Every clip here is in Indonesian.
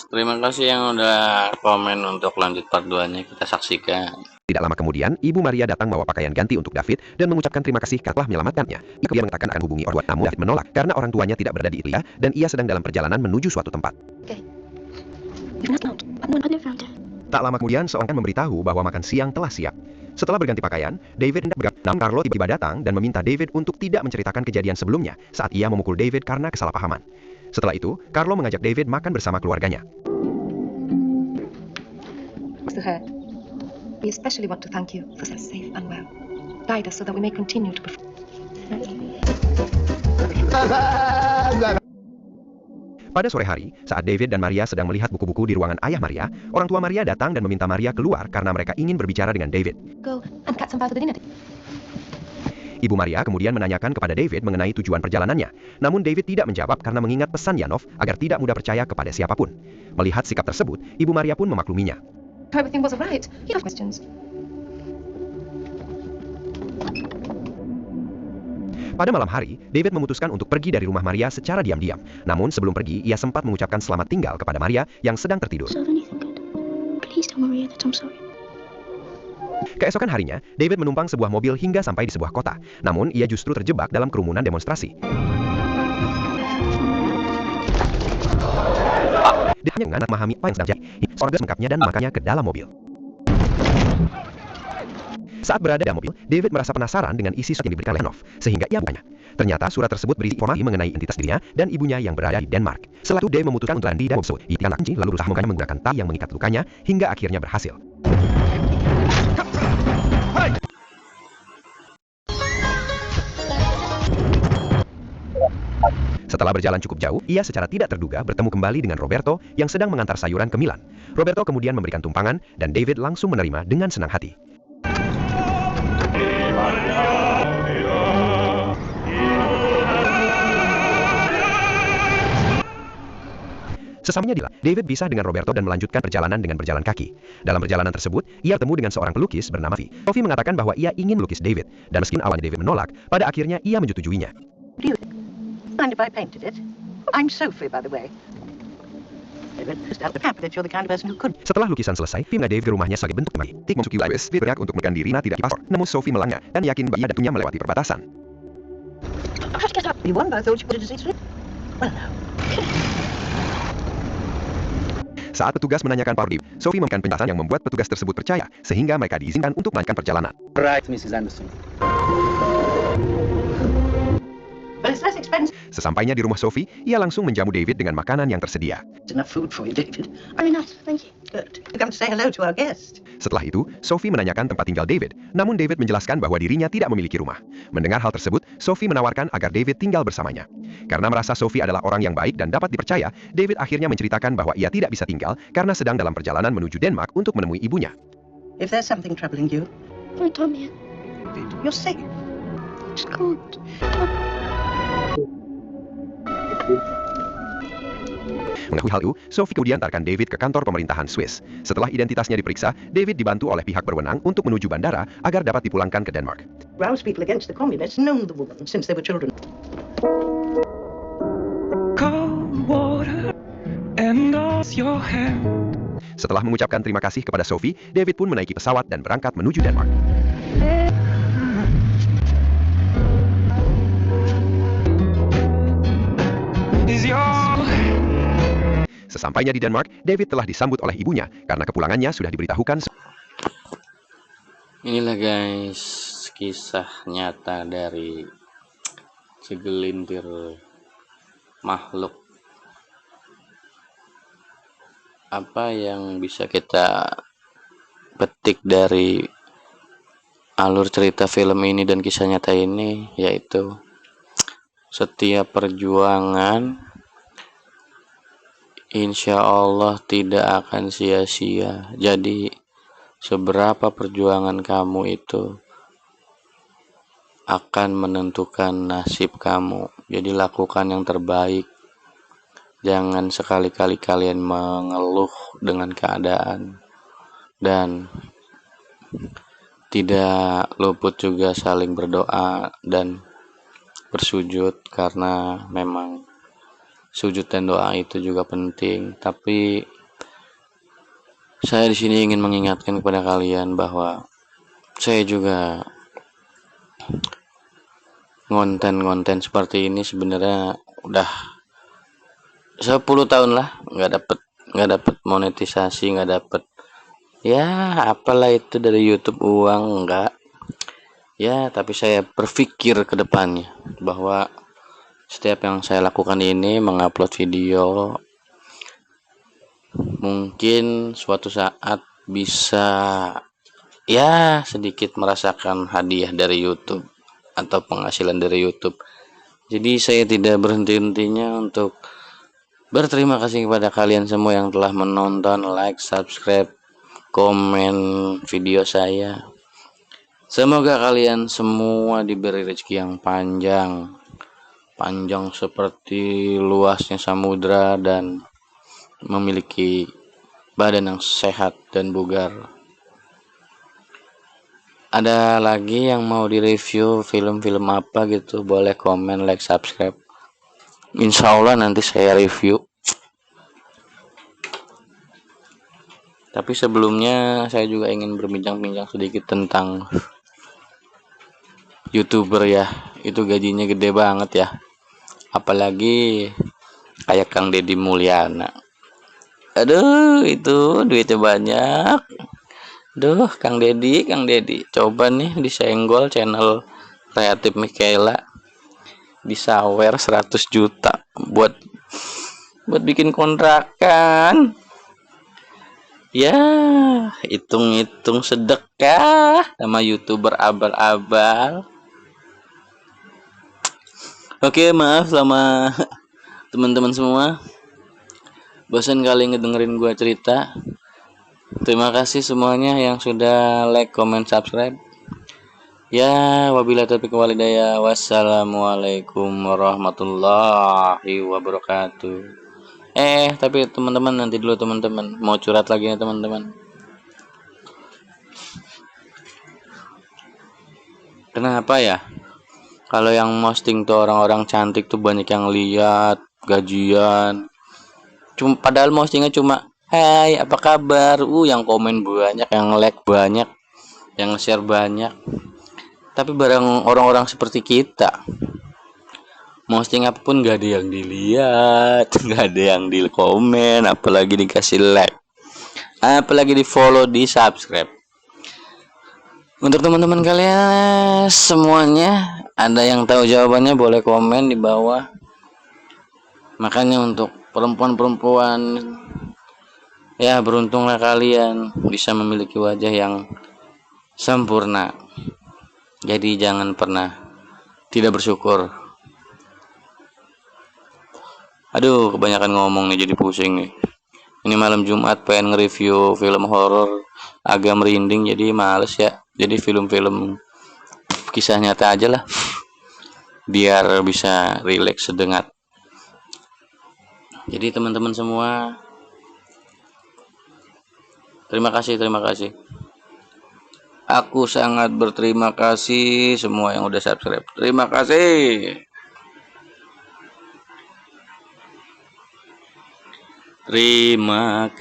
Terima kasih yang udah komen untuk lanjut part 2-nya, kita saksikan. Tidak lama kemudian, Ibu Maria datang membawa pakaian ganti untuk David dan mengucapkan terima kasih karena telah menyelamatkannya. Ia kemudian mengatakan akan hubungi orang tua, namun David menolak karena orang tuanya tidak berada di Italia dan ia sedang dalam perjalanan menuju suatu tempat. Tak lama kemudian, seorang memberitahu bahwa makan siang telah siap. Setelah berganti pakaian, David hendak berangkat, namun Carlo tiba-tiba datang dan meminta David untuk tidak menceritakan kejadian sebelumnya saat ia memukul David karena kesalahpahaman. Setelah itu, Carlo mengajak David makan bersama keluarganya. Mr. Hurt, we especially want to thank you for staying safe and well. Guide us so that we may continue to perform. Pada sore hari, saat David dan Maria sedang melihat buku-buku di ruangan ayah Maria, orang tua Maria datang dan meminta Maria keluar karena mereka ingin berbicara dengan David. Go and catch some for the dinner. Ibu Maria kemudian menanyakan kepada David mengenai tujuan perjalanannya. Namun David tidak menjawab karena mengingat pesan Yanov agar tidak mudah percaya kepada siapapun. Melihat sikap tersebut, Ibu Maria pun memakluminya. Everything was alright. You have questions. Pada malam hari, David memutuskan untuk pergi dari rumah Maria secara diam-diam. Namun sebelum pergi, ia sempat mengucapkan selamat tinggal kepada Maria yang sedang tertidur. Keesokan harinya, David menumpang sebuah mobil hingga sampai di sebuah kota. Namun ia justru terjebak dalam kerumunan demonstrasi. Dia hanya menganggap memahami apa yang sedang terjadi. Sorgas mengangkapnya dan makanya ke dalam mobil. Saat berada di dalam mobil, David merasa penasaran dengan isi surat yang diberikan oleh Yanov, sehingga ia bukanya. Ternyata surat tersebut berisi informasi mengenai identitas dirinya dan ibunya yang berada di Denmark. Setelah itu, David memutuskan untuk lari dari mobil. Ia tinggal kunci lalu berusaha membukanya menggunakan tali yang mengikat lukanya hingga akhirnya berhasil. Setelah berjalan cukup jauh, ia secara tidak terduga bertemu kembali dengan Roberto yang sedang mengantar sayuran ke Milan. Roberto kemudian memberikan tumpangan dan David langsung menerima dengan senang hati. Sesampainya di Milan, David pisah dengan Roberto dan melanjutkan perjalanan dengan berjalan kaki. Dalam perjalanan tersebut, ia bertemu dengan seorang pelukis bernama Sophie. Sophie mengatakan bahwa ia ingin melukis David, dan meski awalnya David menolak, pada akhirnya ia menyetujuinya. Mind if I painted it? I'm Sophie, by the way. Setelah lukisan selesai, Sophie mengajak David ke rumahnya sebagai bentuk terima kasih. Tik memasuki wilayah David berniat untuk menekan diri tidak di paspor. Namun Sophie melanggar dan yakin bahwa ia datunya melewati perbatasan. Saat petugas menanyakan Paul, Sophie memberikan penjelasan yang membuat petugas tersebut percaya, sehingga mereka diizinkan untuk melanjutkan perjalanan. Right, Mrs. Anderson. But it's less expensive. Sesampainya di rumah Sophie, ia langsung menjamu David dengan makanan yang tersedia. Enough food for you, David. Very nice, thank you. Good. You come to say hello to our guest. Setelah itu, Sophie menanyakan tempat tinggal David, namun David menjelaskan bahwa dirinya tidak memiliki rumah. Mendengar hal tersebut, Sophie menawarkan agar David tinggal bersamanya. Karena merasa Sophie adalah orang yang baik dan dapat dipercaya, David akhirnya menceritakan bahwa ia tidak bisa tinggal karena sedang dalam perjalanan menuju Denmark untuk menemui ibunya. If there's something troubling you, Don't tell me. you're safe. It's cold. Mengetahui hal itu, Sophie kemudian antarkan David ke kantor pemerintahan Swiss. Setelah identitasnya diperiksa, David dibantu oleh pihak berwenang untuk menuju bandara agar dapat dipulangkan ke Denmark. Rouse people against the communists known the woman since they were children. Cold water and your hand. Setelah mengucapkan terima kasih kepada Sophie, David pun menaiki pesawat dan berangkat menuju Denmark. Sesampainya di Denmark, David telah disambut oleh ibunya karena kepulangannya sudah diberitahukan. Inilah guys, kisah nyata dari segelintir makhluk. Apa yang bisa kita petik dari alur cerita film ini dan kisah nyata ini, yaitu setiap perjuangan insya Allah tidak akan sia-sia. Jadi seberapa perjuangan kamu itu akan menentukan nasib kamu. Jadi lakukan yang terbaik. Jangan sekali-kali kalian mengeluh dengan keadaan. Dan tidak luput juga saling berdoa dan bersujud, karena memang sujud dan doa itu juga penting. Tapi Saya di sini ingin mengingatkan kepada kalian bahwa saya juga konten-konten seperti ini sebenarnya udah 10 tahun lah nggak dapet monetisasi, nggak dapet ya apalah itu dari YouTube uang enggak ya, tapi saya berpikir ke depannya bahwa setiap yang saya lakukan ini mengupload video mungkin suatu saat bisa ya sedikit merasakan hadiah dari YouTube atau penghasilan dari YouTube. Jadi saya tidak berhenti-hentinya untuk berterima kasih kepada kalian semua yang telah menonton, like, subscribe, komen video saya. Semoga kalian semua diberi rezeki yang panjang seperti luasnya samudra dan memiliki badan yang sehat dan bugar. Ada lagi yang mau direview film-film apa gitu, boleh komen, like, subscribe. Insya Allah nanti saya review. Tapi sebelumnya saya juga ingin berbincang-bincang sedikit tentang YouTuber ya. Itu gajinya gede banget ya. Apalagi kayak Kang Deddy Mulyana. Aduh, itu duitnya banyak. Duh, Kang Deddy, coba nih disenggol channel Kreatif Mikaela, disawer 100 juta buat bikin kontrakan. Ya, hitung-hitung sedekah sama YouTuber abal-abal. Oke, maaf sama teman-teman semua. Bosan kali ngedengerin gua cerita. Terima kasih semuanya yang sudah like, comment, subscribe. Ya, wabillahi taufiq wal hidayah. Wassalamualaikum warahmatullahi wabarakatuh. Tapi teman-teman, nanti dulu teman-teman. Mau curhat lagi ya teman-teman. Kenapa ya? Kalau yang posting tuh orang-orang cantik tuh banyak yang lihat, gajian. Padahal postingnya cuma, "Hai, apa kabar?" Yang komen banyak, yang like banyak, yang share banyak. Tapi barang orang-orang seperti kita, posting apapun gak ada yang dilihat, gak ada yang di komen, apalagi dikasih like, apalagi di follow, di subscribe. Untuk teman-teman kalian semuanya, ada yang tahu jawabannya boleh komen di bawah. Makanya untuk perempuan-perempuan, ya beruntunglah kalian bisa memiliki wajah yang sempurna. Jadi jangan pernah tidak bersyukur. Aduh, kebanyakan ngomong nih jadi pusing nih. Ini malam Jumat pengen nge-review film horor agak merinding, jadi males ya. Jadi film-film kisah nyata aja lah. Biar bisa rileks sedengat. Jadi teman-teman semua, terima kasih. Aku sangat berterima kasih semua yang udah subscribe. Terima kasih. Terima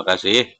kasih.